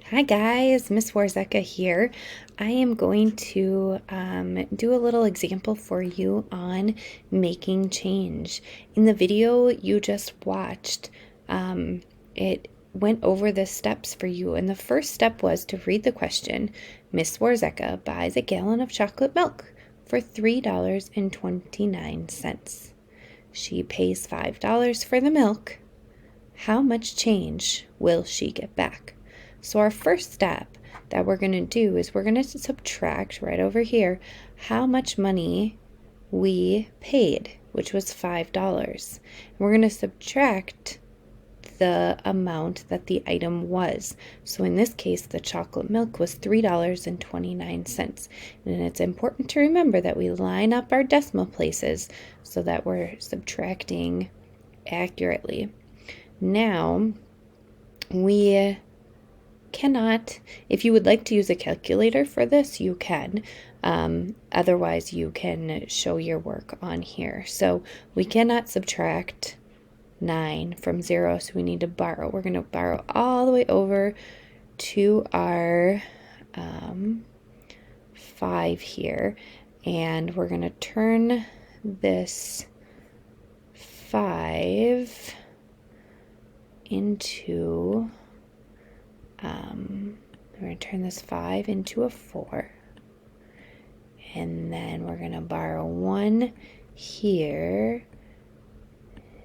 Hi guys, Miss Warzeka here. I am going to do a little example for you on making change. In the video you just watched, it went over the steps for you, and the first step was to read the question. Miss Warzeka buys a gallon of chocolate milk for $3.29. She pays $5 for the milk. How much change will she get back? So our first step that we're going to do is we're going to subtract right over here how much money we paid, which was $5. We're going to subtract the amount that the item was. So in this case, the chocolate milk was $3.29. And it's important to remember that we line up our decimal places so that we're subtracting accurately. Now, we cannot, if you would like to use a calculator for this, you can. Otherwise, you can show your work on here. So we cannot subtract 9 from 0, so we need to borrow. We're going to borrow all the way over to our 5 here, and we're going to turn this 5 into, we're going to turn this 5 into a 4, and then we're going to borrow 1 here,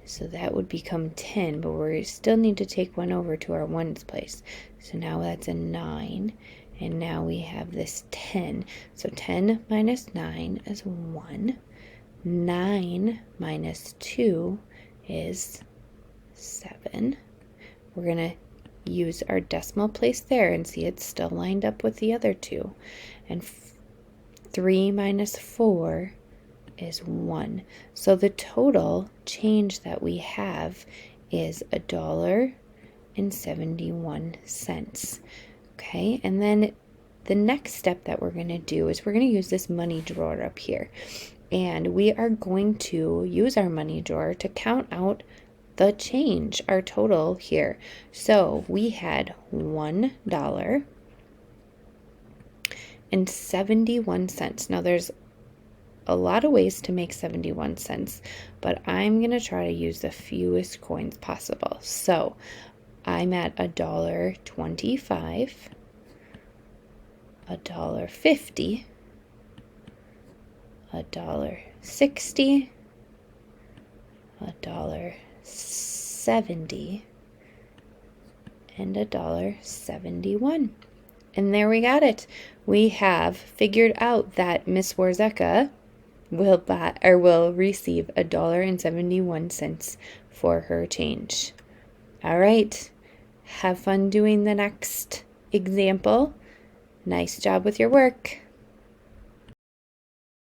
so that would become 10, but we still need to take 1 over to our 1's place. So now that's a 9, and now we have this 10. So 10 minus 9 is 1. 9 minus 2 is 7. We're going to use our decimal place there and see it's still lined up with the other two. And 3 minus 4 is 1. So the total change that we have is $1.71. Okay, and then the next step that we're going to do is we're going to use this money drawer up here. And we are going to use our money drawer to count out the change, our total here. So we had $1.71. Now there's a lot of ways to make 71 cents, but I'm going to try to use the fewest coins possible. So I'm at $1.25, $1.50, $1.60, $1.70, and $1.71. And there we got it. We have figured out that Miss Warzeka will receive $1.71 for her change. All right. Have fun doing the next example. Nice job with your work.